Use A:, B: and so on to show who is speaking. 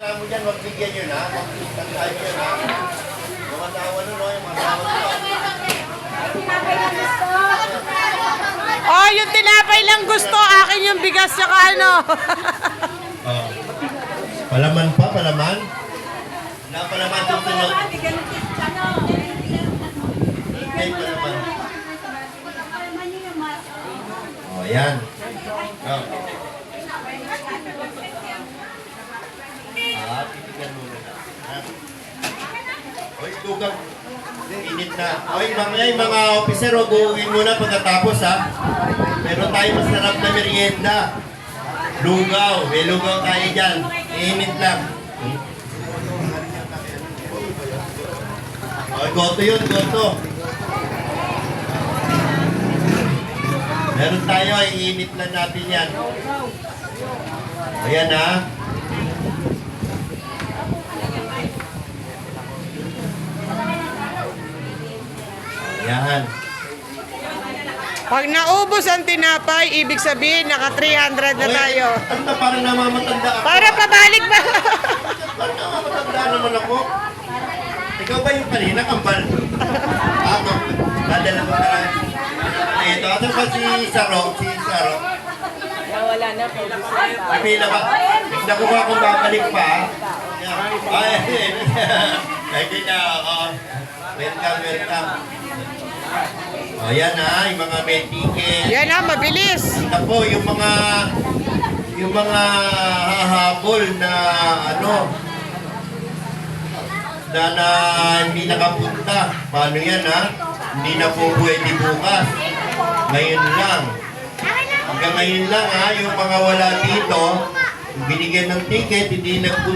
A: Alam mo dyan, magbigyan yun ha. Magtagtahan yun ha. Yung asawa nun, no? Yung asawa nun.
B: Oh, yung tinapay lang gusto. Akin yung bigas tsaka ano.
A: Oh. Palaman pa, palaman? Wala palaman susunod. Okay, palaman. Oh, yan. Oh. Titigan muna. Oy, tugang. Init na. Oy, mga officer, huwag muna pagkatapos ha. Meron tayo masarap na merienda. Lugaw. May lugaw tayo dyan. Init lang. Oy, goto yun, goto. Meron tayo, init lang natin yan. Ayan ha. Ayan.
B: Pag naubos ang tinapay, ibig sabihin naka 300 na tayo.
A: Ano, parang namamatanda ako.
B: Para pabalik ba?
A: Parang namamatanda naman ako. Ikaw ba yung kanina, kambal? Ako. Dadala mo ka. Ito, ano ba si Saro? Si Saro?
B: Wala na po.
A: May pila ba? Tignan ko ba kung babalik pa? Ay, hindi na. Welcome, welcome. O yan ha, yung mga may ticket.
B: Yan na, mabilis.
A: Ito po, yung mga hahabol na ano, na hindi nakapunta. Paano yan ha? Hindi na po pwede bukas. Ngayon lang. Hanggang ngayon lang ha, yung mga wala dito, binigyan ng ticket, hindi nagpunta.